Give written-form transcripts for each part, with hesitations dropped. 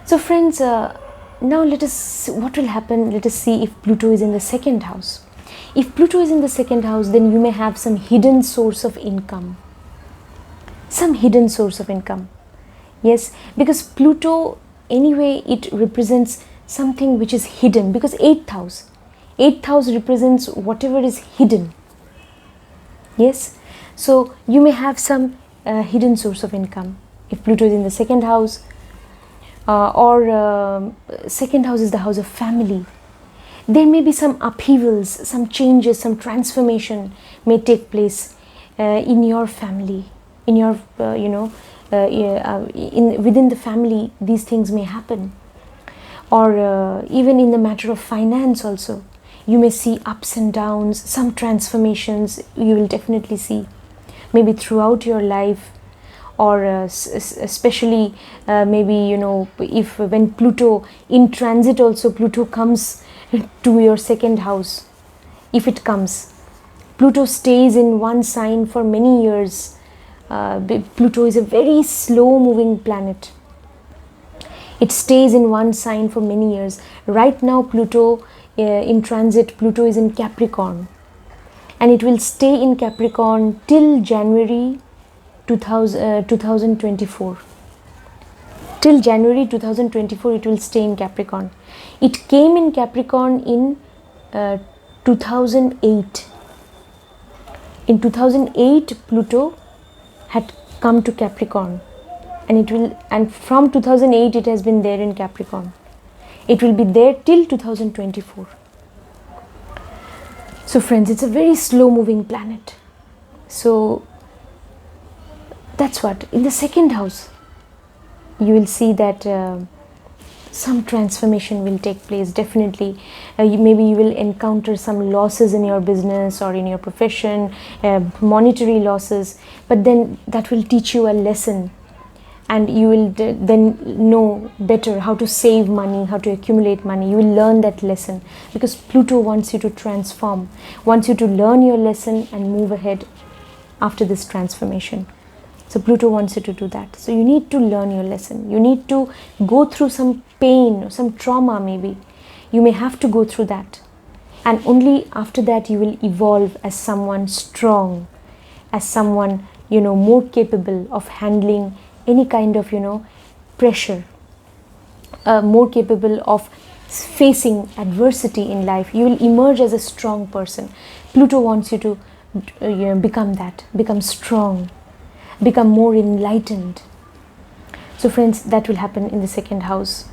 So friends, now what will happen? Let us see if Pluto is in the second house. If Pluto is in the second house, then you may have some hidden source of income. Some hidden source of income. Yes, because Pluto, anyway, it represents something which is hidden, because 8th house. 8th house represents whatever is hidden. Yes, so you may have some hidden source of income if Pluto is in the second house, or second house is the house of family. There may be some upheavals, some changes, some transformation may take place in your family, in your within the family. These things may happen, or even in the matter of finance also. You may see ups and downs, some transformations you will definitely see, maybe throughout your life, or especially maybe, if when Pluto in transit also, Pluto comes to your second house. If it comes, Pluto stays in one sign for many years. Pluto is a very slow moving planet. It stays in one sign for many years. Right now Pluto in transit, Pluto is in Capricorn, and it will stay in Capricorn till January 2024. Till January 2024 it will stay in Capricorn. It came in Capricorn in 2008. In 2008 Pluto had come to Capricorn, and from 2008 it has been there in Capricorn. It will be there till 2024. So friends, it's a very slow moving planet. So that's what, in the second house you will see that some transformation will take place. Definitely maybe you will encounter some losses in your business or in your profession, monetary losses, but then that will teach you a lesson, and you will then know better how to save money, how to accumulate money. You will learn that lesson, because Pluto wants you to transform, wants you to learn your lesson and move ahead after this transformation. So Pluto wants you to do that. So you need to learn your lesson. You need to go through some pain or some trauma maybe. You may have to go through that. And only after that you will evolve as someone strong, as someone, more capable of handling any kind of, pressure, more capable of facing adversity in life. You will emerge as a strong person. Pluto wants you to become that, become strong, become more enlightened. So friends, that will happen in the second house.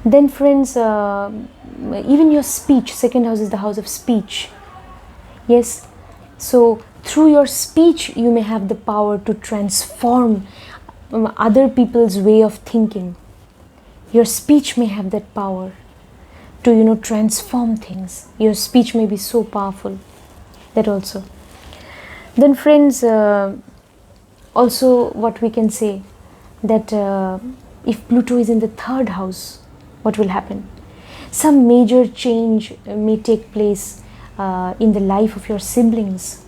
Then friends, even your speech, second house is the house of speech. Yes, so through your speech you may have the power to transform other people's way of thinking. Your speech may have that power to transform things. Your speech may be so powerful, that also. Then friends, also what we can say, that if Pluto is in the third house, what will happen? Some major change may take place in the life of your siblings,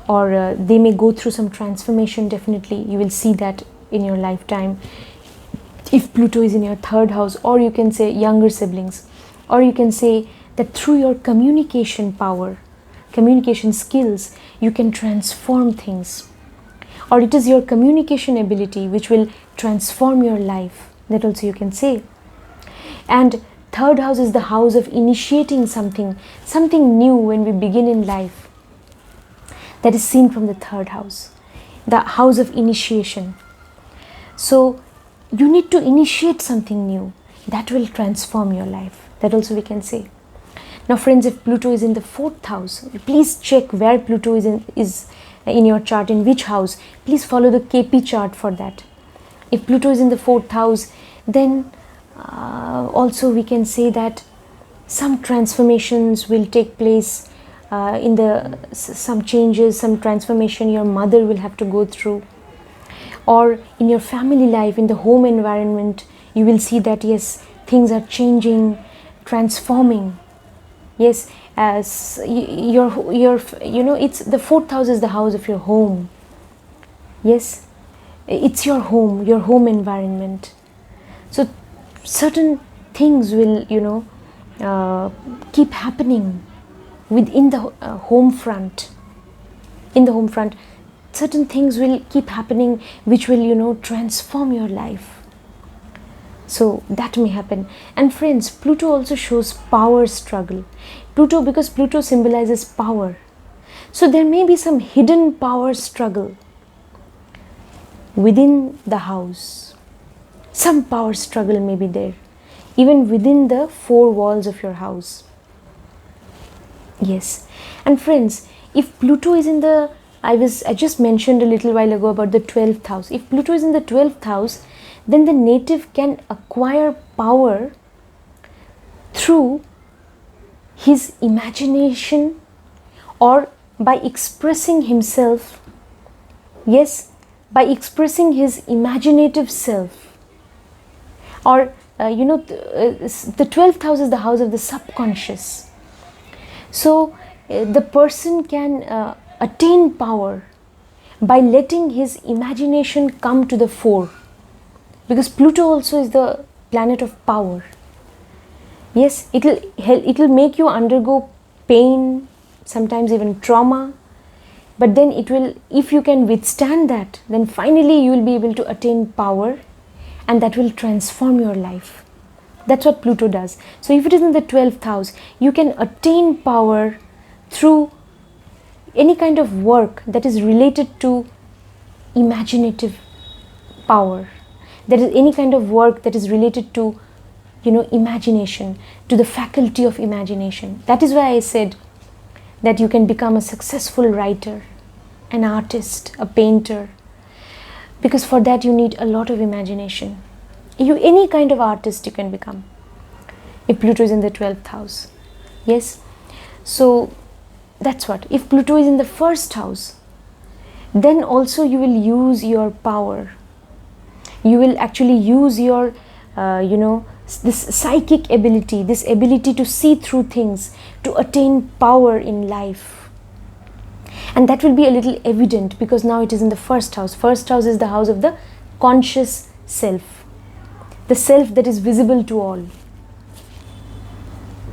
or they may go through some transformation. Definitely you will see that in your lifetime if Pluto is in your third house. Or you can say younger siblings, or you can say that through your communication power, communication skills, you can transform things, or it is your communication ability which will transform your life. That also you can say. And third house is the house of initiating something new when we begin in life. That is seen from the third house, the house of initiation. So you need to initiate something new that will transform your life. That also we can say. Now friends, if Pluto is in the fourth house, please check where Pluto is in your chart, in which house. Please follow the KP chart for that. If Pluto is in the fourth house, then also we can say that some transformations will take place, some changes, some transformation your mother will have to go through, or in your family life, in the home environment, you will see that yes, things are changing, transforming. Yes, as it's the fourth house is the house of your home. Yes, it's your home environment. So certain things will, keep happening within the home front. In the home front, certain things will keep happening which will, transform your life. So that may happen. And friends, Pluto also shows power struggle. Because Pluto symbolizes power. So there may be some hidden power struggle within the house. Some power struggle may be there, even within the four walls of your house. Yes. And friends, if Pluto is in the, I just mentioned a little while ago about the 12th house. If Pluto is in the 12th house, then the native can acquire power through his imagination or by expressing himself. Yes, by expressing his imaginative self. Or, the 12th house is the house of the subconscious. So, the person can attain power by letting his imagination come to the fore. Because Pluto also is the planet of power. Yes, it will make you undergo pain, sometimes even trauma. But then it will, if you can withstand that, then finally you will be able to attain power, and that will transform your life. That's what Pluto does. So if it is in the 12th house, you can attain power through any kind of work that is related to imaginative power. There is any kind of work that is related to, imagination, to the faculty of imagination. That is why I said that you can become a successful writer, an artist, a painter, because for that you need a lot of imagination. Any kind of artist you can become if Pluto is in the 12th house. Yes. So that's what. If Pluto is in the first house, then also you will use your power. You will actually use your, this psychic ability, this ability to see through things, to attain power in life. And that will be a little evident because now it is in the first house. First house is the house of the conscious self, the self that is visible to all.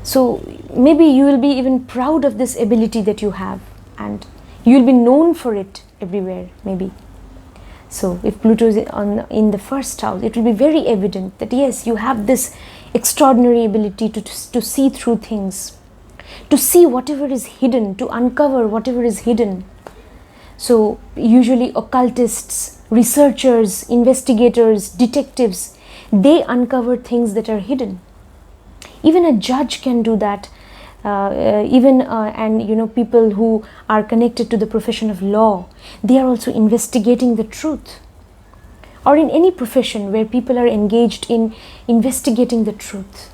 So maybe you will be even proud of this ability that you have, and you will be known for it everywhere, maybe. So if Pluto is in the first house, it will be very evident that yes, you have this extraordinary ability to see through things, to see whatever is hidden, to uncover whatever is hidden. So usually occultists, researchers, investigators, detectives, they uncover things that are hidden. Even a judge can do that. People who are connected to the profession of law, they are also investigating the truth. Or in any profession where people are engaged in investigating the truth.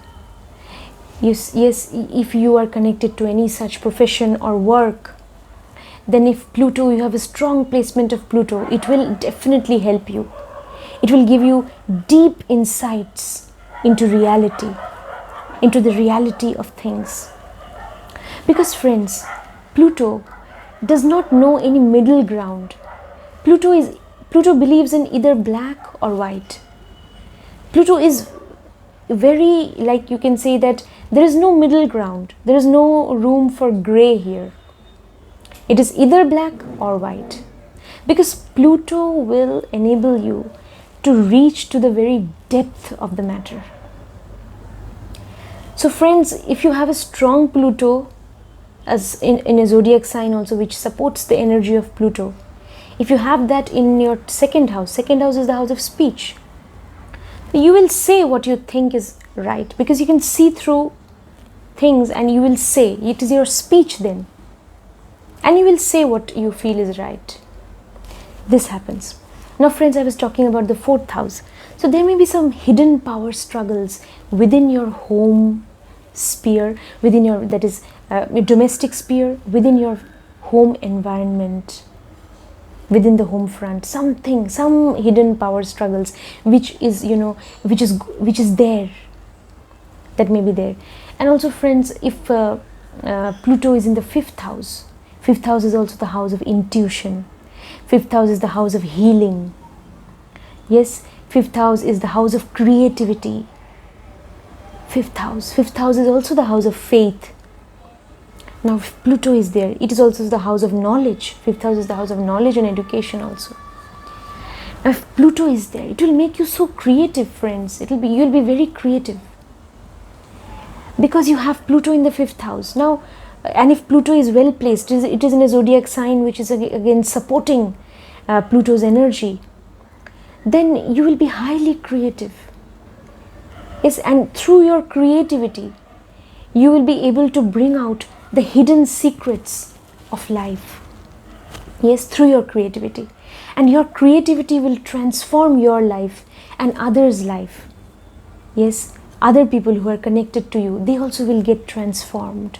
Yes, if you are connected to any such profession or work, then if Pluto, you have a strong placement of Pluto, it will definitely help you. It will give you deep insights into reality, into the reality of things. Because friends, Pluto does not know any middle ground. Pluto believes in either black or white. Pluto is very, like you can say that there is no middle ground. There is no room for gray here. It is either black or white. Because Pluto will enable you to reach to the very depth of the matter. So friends, if you have a strong Pluto, as in a zodiac sign also which supports the energy of Pluto, if you have that in your second house is the house of speech, you will say what you think is right, because you can see through things and you will say, it is your speech then, and you will say what you feel is right. This happens. Now friends, I was talking about the 4th house. So there may be some hidden power struggles within your home sphere, within your, that is your domestic sphere, within your home environment, within the home front, some hidden power struggles which is there, that may be there. And also friends, if Pluto is in the 5th house, 5th house is also the house of intuition. 5th house is the house of healing. Yes, 5th house is the house of creativity. Fifth house. Fifth house is also the house of faith. Now, if Pluto is there, it is also the house of knowledge. Fifth house is the house of knowledge and education also. Now, if Pluto is there, it will make you so creative, friends. You'll be very creative. Because you have Pluto in the fifth house. Now, and if Pluto is well placed, it is in a zodiac sign which is again supporting Pluto's energy, then you will be highly creative. Yes, and through your creativity, you will be able to bring out the hidden secrets of life. Yes, through your creativity. And your creativity will transform your life and others' life. Yes, other people who are connected to you, they also will get transformed.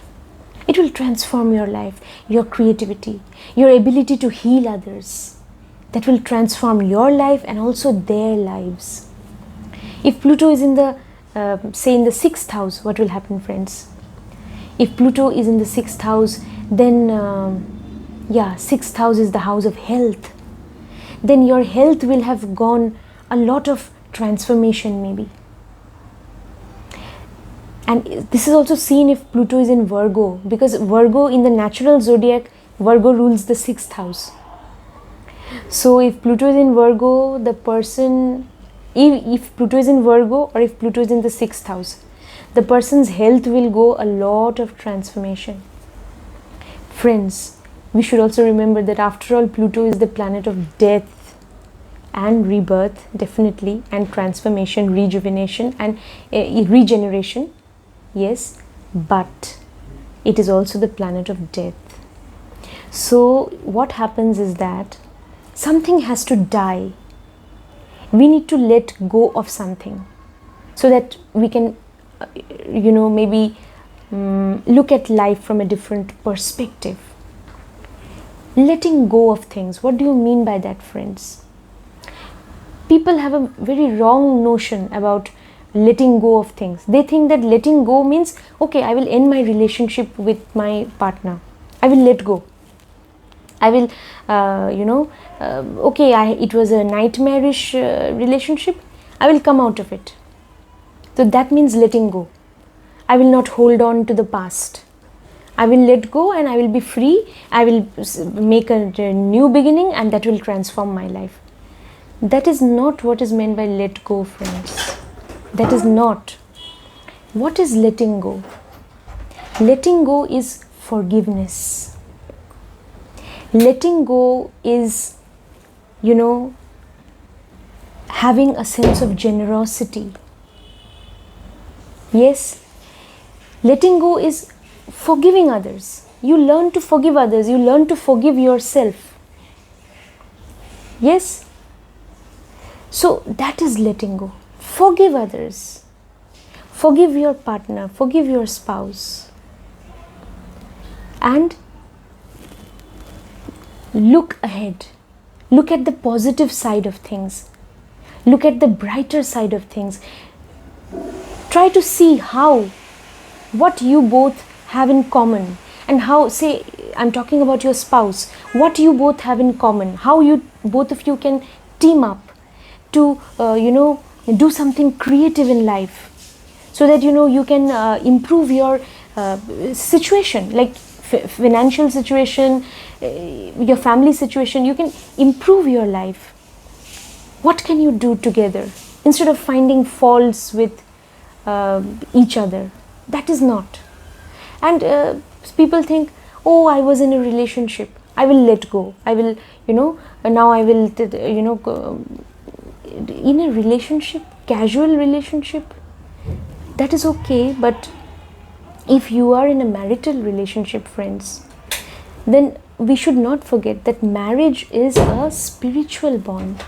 It will transform your life, your creativity, your ability to heal others. That will transform your life and also their lives. If Pluto is in the, say in the 6th house, what will happen, friends? If Pluto is in the 6th house, then 6th house is the house of health. Then your health will have gone a lot of transformation maybe. And this is also seen if Pluto is in Virgo, because Virgo in the natural zodiac, Virgo rules the 6th house. So if Pluto is in Virgo, the person, if Pluto is in Virgo or if Pluto is in the 6th house, the person's health will go a lot of transformation. Friends, we should also remember that after all, Pluto is the planet of death and rebirth, definitely, and transformation, rejuvenation and regeneration. Yes, but it is also the planet of death. So what happens is that something has to die. We need to let go of something so that we can, maybe look at life from a different perspective. Letting go of things. What do you mean by that, friends? People have a very wrong notion about letting go of things. They think that letting go means, okay, I will end my relationship with my partner. I will let go. I will, it was a nightmarish relationship. I will come out of it. So that means letting go. I will not hold on to the past. I will let go and I will be free. I will make a new beginning and that will transform my life. That is not what is meant by let go, friends. That is not. What is letting go? Letting go is forgiveness. Letting go is, having a sense of generosity. Yes, letting go is forgiving others. You learn to forgive others. You learn to forgive yourself. Yes. So that is letting go. Forgive others. Forgive your partner. Forgive your spouse. And look ahead. Look at the positive side of things. Look at the brighter side of things. Try to see what you both have in common, and how, say, I'm talking about your spouse, what you both have in common, how both of you can team up to, do something creative in life, so that, you can improve your situation, like financial situation, your family situation. You can improve your life. What can you do together instead of finding faults with each other? That is not. And people think, oh, I was in a relationship, I will let go, I will, now I will, in a relationship, casual relationship, that is okay. But if you are in a marital relationship, friends, then we should not forget that marriage is a spiritual bond.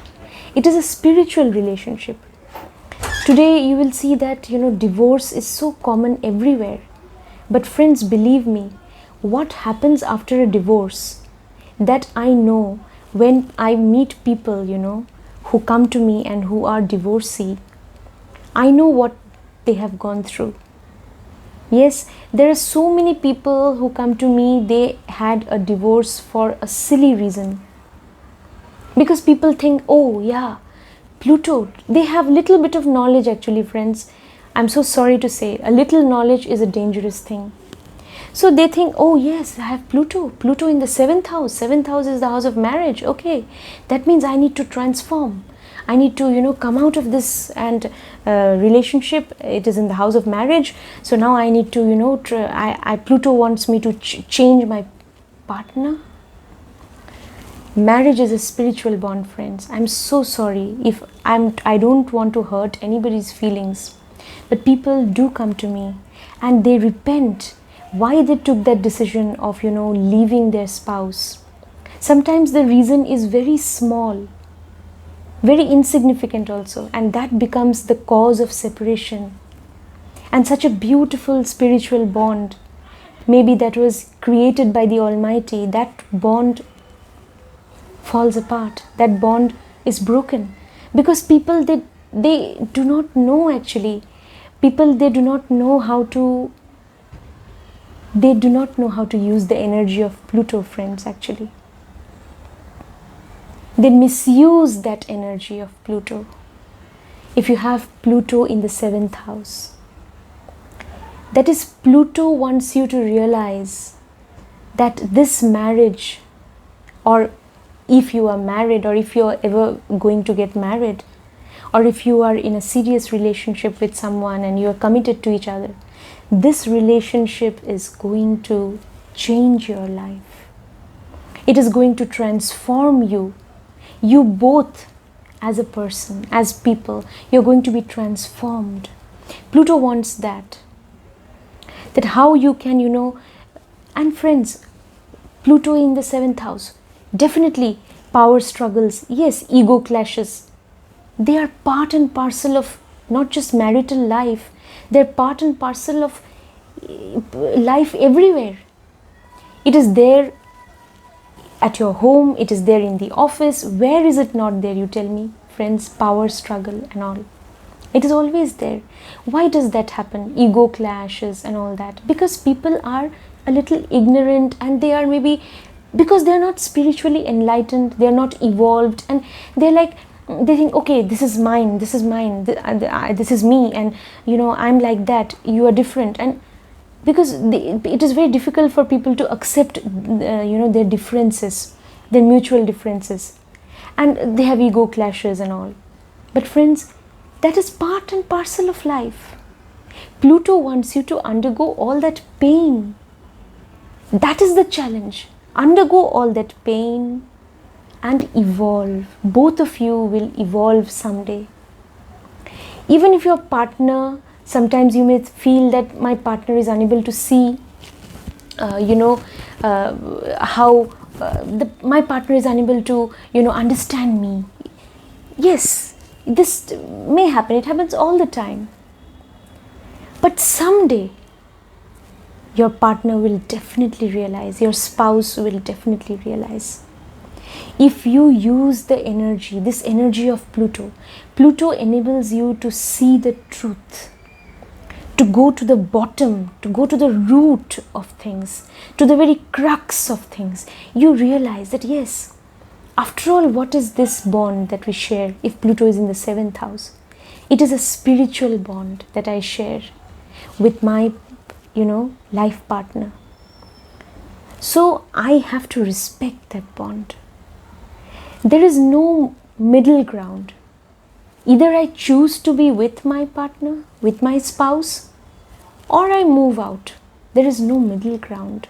It is a spiritual relationship. Today you will see that, divorce is so common everywhere. But friends, believe me, what happens after a divorce, that I know when I meet people, who come to me and who are divorcee, I know what they have gone through. Yes, there are so many people who come to me, they had a divorce for a silly reason. Because people think, oh yeah, Pluto, they have little bit of knowledge actually, friends. I'm so sorry to say, a little knowledge is a dangerous thing. So they think, oh yes, I have Pluto. Pluto in the 7th house. 7th house is the house of marriage. Okay, that means I need to transform. I need to, come out of this and relationship. It is in the house of marriage. So now I need to, Pluto wants me to change my partner. Marriage is a spiritual bond, friends. I'm so sorry if I don't want to hurt anybody's feelings, but people do come to me and they repent why they took that decision of leaving their spouse. Sometimes the reason is very small, very insignificant also, and that becomes the cause of separation. And such a beautiful spiritual bond, maybe that was created by the Almighty, that bond falls apart, that bond is broken, because people they do not know, actually people they do not know how to use the energy of Pluto, friends. Actually they misuse that energy of Pluto. If you have Pluto in the 7th house, that is, Pluto wants you to realize that this marriage, or if you are married, or if you are ever going to get married, or if you are in a serious relationship with someone and you are committed to each other, this relationship is going to change your life. It is going to transform you. You both, as a person, as people, you're going to be transformed. Pluto wants that. That how you can, and friends, Pluto in the 7th house, definitely power struggles, yes, ego clashes. They are part and parcel of not just marital life, they're part and parcel of life everywhere. It is there at your home, it is there in the office. Where is it not there, you tell me, friends? Power struggle and all. It is always there. Why does that happen? Ego clashes and all that. Because people are a little ignorant, and they are maybe because they're not spiritually enlightened, they're not evolved, and they think, okay, this is mine, this is me, and I'm like that, you are different. And because it is very difficult for people to accept their differences, their mutual differences, and they have ego clashes and all. But friends, that is part and parcel of life. Pluto wants you to undergo all that pain. That is the challenge. Undergo all that pain and evolve. Both of you will evolve someday. Even if your partner, sometimes you may feel that my partner is unable to see how my partner is unable to understand me. Yes, this may happen. It happens all the time. But someday your partner will definitely realize, your spouse will definitely realize. If you use the energy, this energy of Pluto, Pluto enables you to see the truth, to go to the bottom, to go to the root of things, to the very crux of things. You realize that yes, after all, what is this bond that we share if Pluto is in the 7th house? It is a spiritual bond that I share with my life partner. So I have to respect that bond. There is no middle ground. Either I choose to be with my partner, with my spouse, or I move out. There is no middle ground.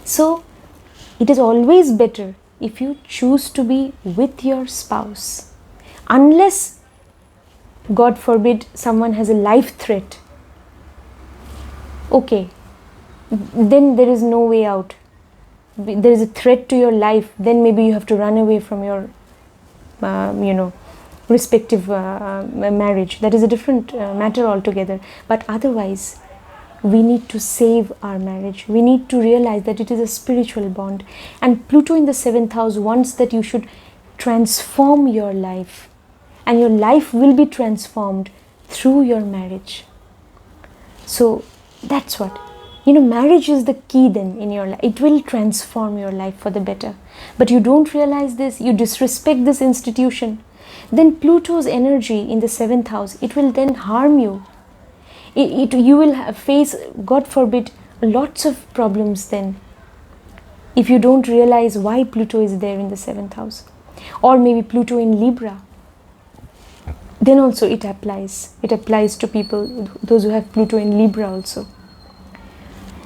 So it is always better if you choose to be with your spouse. Unless, God forbid, someone has a life threat. Okay, then there is no way out. There is a threat to your life, then maybe you have to run away from your respective marriage. That is a different matter altogether. But otherwise, we need to save our marriage. We need to realize that it is a spiritual bond. And Pluto in the 7th house wants that you should transform your life. And your life will be transformed through your marriage. So that's what. Marriage is the key then in your life. It will transform your life for the better. But you don't realize this, you disrespect this institution. Then Pluto's energy in the 7th house, it will then harm you. You will face, God forbid, lots of problems then, if you don't realize why Pluto is there in the 7th house, or maybe Pluto in Libra. Then also it applies to people, those who have Pluto in Libra also.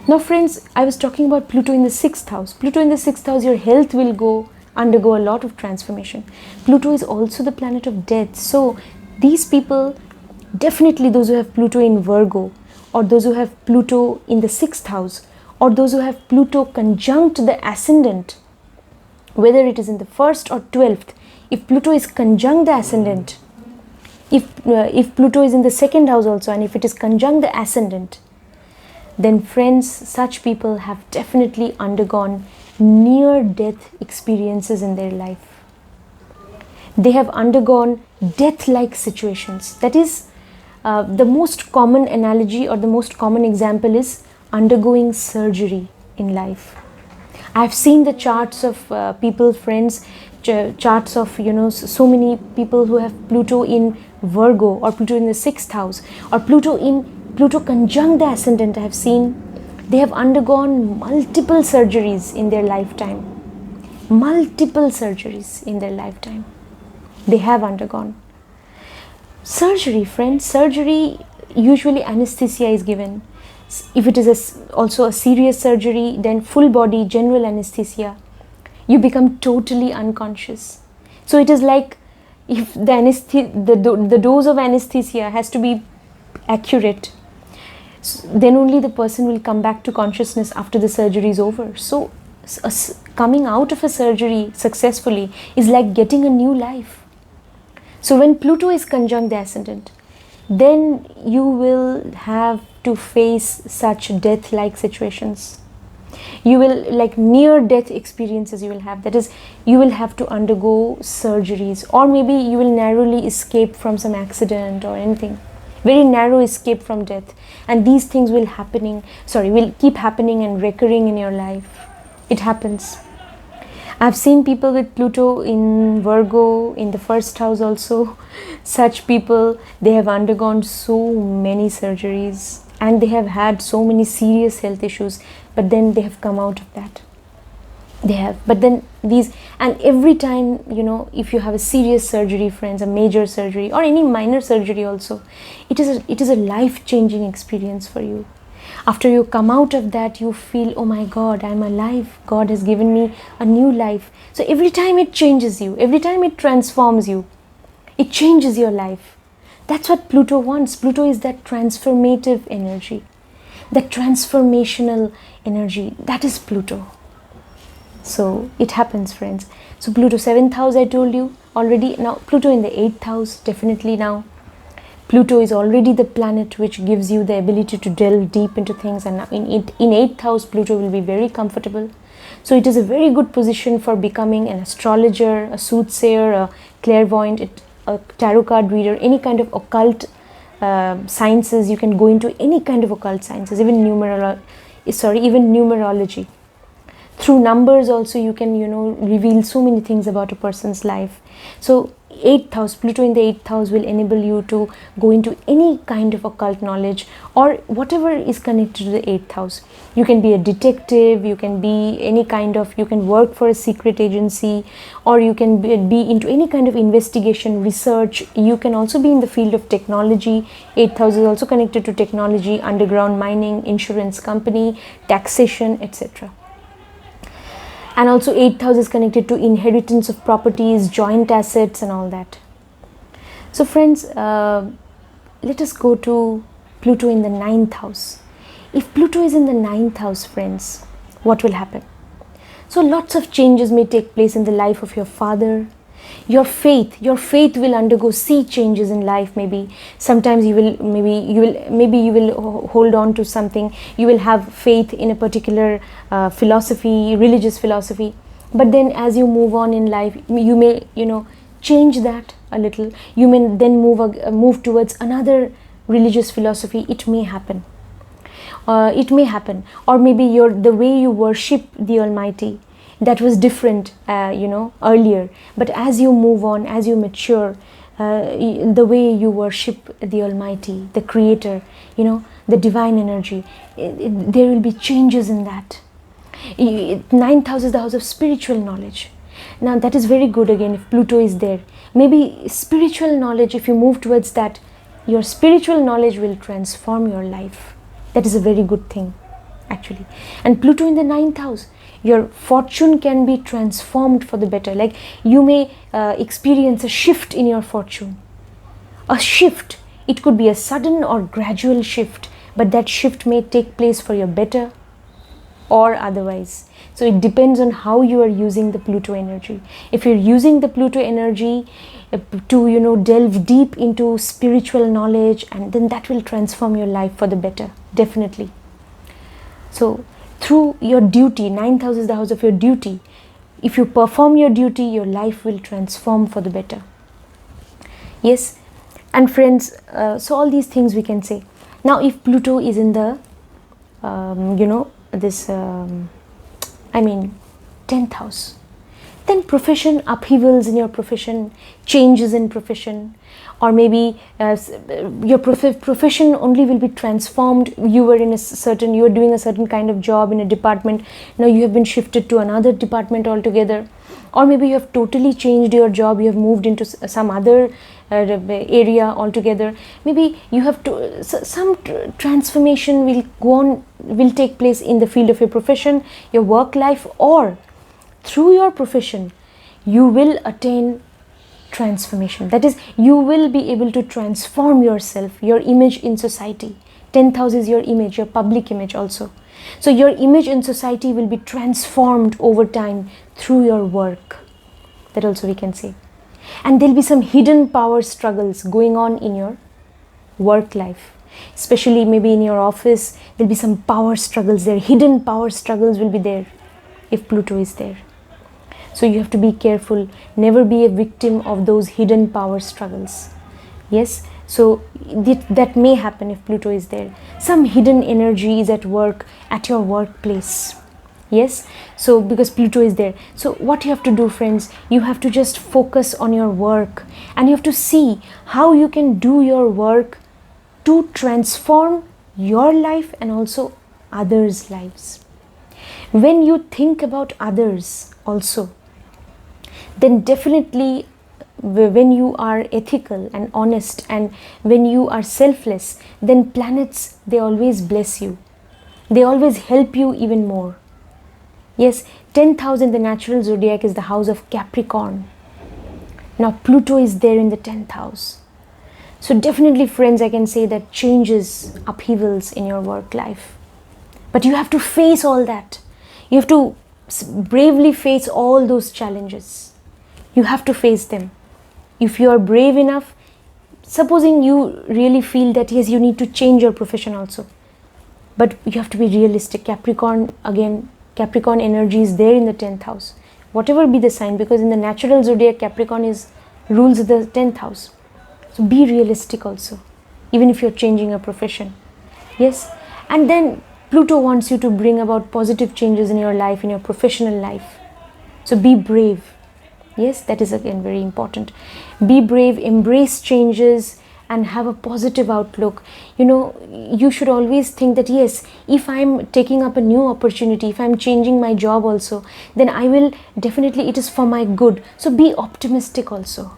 Now friends, I was talking about Pluto in the 6th house. Pluto in the 6th house, your health will undergo a lot of transformation. Pluto is also the planet of death. So these people, definitely those who have Pluto in Virgo, or those who have Pluto in the 6th house, or those who have Pluto conjunct the ascendant, whether it is in the 1st or 12th, if Pluto is conjunct the ascendant, if Pluto is in the 2nd house also, and if it is conjunct the ascendant, then friends, such people have definitely undergone near-death experiences in their life. They have undergone death-like situations. That is, the most common analogy or the most common example is undergoing surgery in life. I have seen the charts of people, friends, charts of, so many people who have Pluto in Virgo, or Pluto in the 6th house, or Pluto conjunct the ascendant. I have seen they have undergone multiple surgeries in their lifetime. Multiple surgeries in their lifetime. They have undergone surgery, friends. Surgery, usually anesthesia is given. If it is also a serious surgery, then full body general anesthesia. You become totally unconscious. So it is like, if the dose of anesthesia has to be accurate, then only the person will come back to consciousness after the surgery is over. So coming out of a surgery successfully is like getting a new life. So when Pluto is conjunct the ascendant, then you will have to face such death-like situations. You will, like near-death experiences you will have. That is, you will have to undergo surgeries, or maybe you will narrowly escape from some accident or anything. Very narrow escape from death. And these things will keep happening and recurring in your life. It happens. I've seen people with Pluto in Virgo in the 1st house also. Such people, they have undergone so many surgeries and they have had so many serious health issues, but then they have come out of that. They have. But then and every time, if you have a serious surgery, friends, a major surgery or any minor surgery also, it is a life-changing experience for you. After you come out of that, you feel, oh my God, I'm alive. God has given me a new life. So every time it changes you, every time it transforms you, it changes your life. That's what Pluto wants. Pluto is that transformative energy, that transformational energy. That is Pluto. So it happens, friends. So Pluto 7th house, I told you already. Now Pluto in the 8th house, definitely now. Pluto is already the planet which gives you the ability to delve deep into things, and in 8th house Pluto will be very comfortable. So it is a very good position for becoming an astrologer, a soothsayer, a clairvoyant, a tarot card reader, any kind of occult sciences. You can go into any kind of occult sciences, even numerology. Through numbers also you can, reveal so many things about a person's life. So 8th house, Pluto in the 8th house will enable you to go into any kind of occult knowledge or whatever is connected to the 8th house. You can be a detective, you can be any kind of, you can work for a secret agency, or you can be into any kind of investigation, research. You can also be in the field of technology. 8th house is also connected to technology, underground mining, insurance company, taxation, etc. And also 8th house is connected to inheritance of properties, joint assets and all that. So friends, let us go to Pluto in the 9th house. If Pluto is in the 9th house, friends, what will happen? So lots of changes may take place in the life of your father. Your faith will undergo sea changes in life. Maybe sometimes you will hold on to something. You will have faith in a particular philosophy, religious philosophy. But then as you move on in life, you may, change that a little. You may then move towards another religious philosophy. It may happen. Or maybe the way you worship the Almighty, that was different, earlier. But as you move on, as you mature, the way you worship the Almighty, the Creator, the divine energy. There will be changes in that. Ninth house is the house of spiritual knowledge. Now that is very good again if Pluto is there. Maybe spiritual knowledge, if you move towards that, your spiritual knowledge will transform your life. That is a very good thing actually. And Pluto in the ninth house, your fortune can be transformed for the better. Like you may experience a shift in your fortune. A shift, it could be a sudden or gradual shift, but that shift may take place for your better or otherwise. So it depends on how you are using the Pluto energy. If you're using the Pluto energy to delve deep into spiritual knowledge, and then that will transform your life for the better, definitely. So through your duty, ninth house is the house of your duty. If you perform your duty, your life will transform for the better. Yes, and friends, so all these things we can say. Now if Pluto is in the 10th house, then profession, upheavals in your profession, changes in profession, or maybe your profession only will be transformed. You were doing a certain kind of job in a department, now you have been shifted to another department altogether, or maybe you have totally changed your job, you have moved into some other area altogether. Maybe you have to, some transformation will take place in the field of your profession, your work life, or through your profession you will attain transformation. That is, you will be able to transform yourself, your image in society. 10th house is your image, your public image also. So your image in society will be transformed over time through your work. That also we can say. And there will be some hidden power struggles going on in your work life. Especially maybe in your office, there will be some power struggles there. Hidden power struggles will be there if Pluto is there. So you have to be careful, never be a victim of those hidden power struggles. Yes, so that may happen if Pluto is there. Some hidden energy is at work, at your workplace. Yes, so because Pluto is there. So what you have to do, friends, you have to just focus on your work, and you have to see how you can do your work to transform your life and also others' lives. When you think about others also, then definitely when you are ethical and honest, and when you are selfless, then planets, they always bless you. They always help you even more. Yes, 10th house in the natural zodiac is the house of Capricorn. Now Pluto is there in the 10th house. So definitely, friends, I can say that changes, upheavals in your work life. But you have to face all that. You have to bravely face all those challenges. You have to face them. If you are brave enough, supposing you really feel that yes, you need to change your profession also. But you have to be realistic. Capricorn, again, Capricorn energy is there in the 10th house. Whatever be the sign, because in the natural zodiac, Capricorn rules the 10th house. So be realistic also, even if you're changing a profession. Yes, and then Pluto wants you to bring about positive changes in your life, in your professional life. So be brave. Yes, that is again very important. Be brave, embrace changes, and have a positive outlook. You should always think that yes, if I'm taking up a new opportunity, if I'm changing my job also, then I will definitely, it is for my good. So be optimistic also.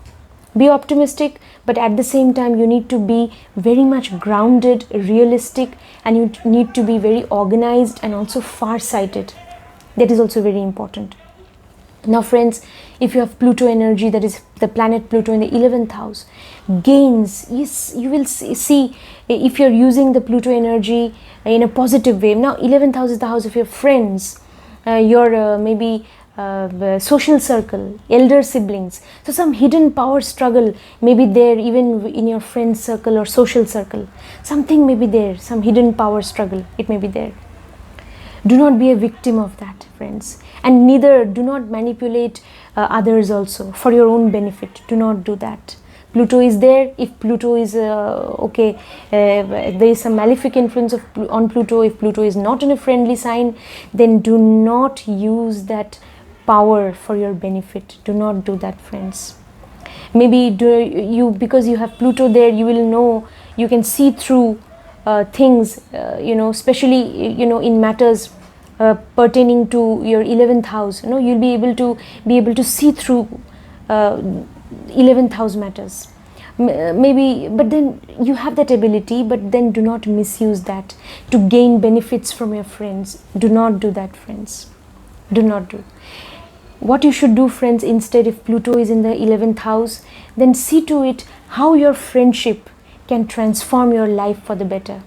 Be optimistic, but at the same time you need to be very much grounded, realistic, and you need to be very organized and also far-sighted. That is also very important. Now friends, if you have Pluto energy, that is the planet Pluto in the 11th house, gains, yes, you will see if you're using the Pluto energy in a positive way. Now 11th house is the house of your friends, your maybe social circle, elder siblings. So some hidden power struggle may be there even in your friend circle or social circle. Something may be there, some hidden power struggle, it may be there. Do not be a victim of that, friends. And neither do not manipulate others also for your own benefit. Do not do that. Pluto is there. If Pluto is there is some malefic influence on Pluto. If Pluto is not in a friendly sign, then do not use that power for your benefit. Do not do that, friends. Maybe because you have Pluto there, you will know, you can see through things, especially in matters pertaining to your 11th house. You'll be able to see through 11th house matters. Maybe, but then you have that ability, but then do not misuse that to gain benefits from your friends. Do not do that, friends. Do not do. What you should do, friends, instead, if Pluto is in the 11th house, then see to it how your friendship can transform your life for the better,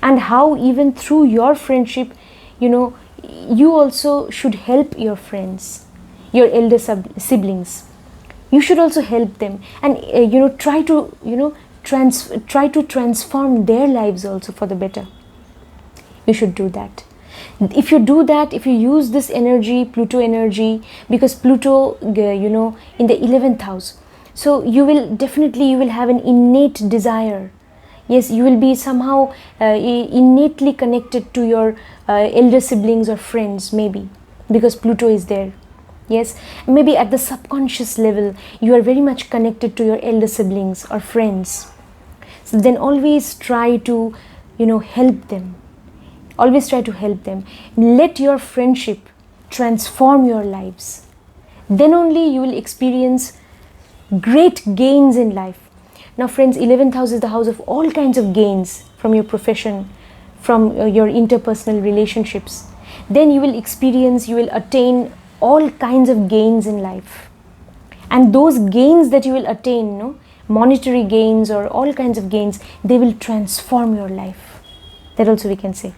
and how even through your friendship, you also should help your friends, your elder siblings. You should also help them, and try to transform their lives also for the better. You should do that. If you do that, if you use this energy, Pluto energy, because Pluto in the 11th house, so you will have an innate desire. Yes, you will be somehow innately connected to your elder siblings or friends, maybe, because Pluto is there. Yes, maybe at the subconscious level, you are very much connected to your elder siblings or friends. So then always try to, help them. Always try to help them. Let your friendship transform your lives. Then only you will experience great gains in life. Now, friends, 11th house is the house of all kinds of gains from your profession, from your interpersonal relationships. Then you will attain all kinds of gains in life. And those gains that you will attain, monetary gains or all kinds of gains, they will transform your life. That also we can say.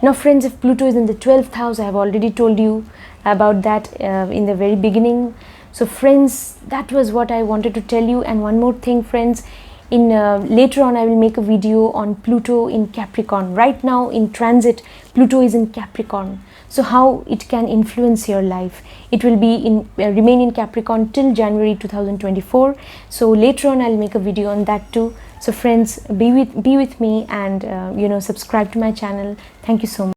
Now, friends, if Pluto is in the 12th house, I have already told you about that in the very beginning. So, friends, that was what I wanted to tell you. And one more thing, friends, later on I will make a video on Pluto in Capricorn. Right now in transit, Pluto is in Capricorn. So how it can influence your life. It will be remain in Capricorn till January 2024. So later on I'll make a video on that too. So friends, be with me and subscribe to my channel. Thank you so much.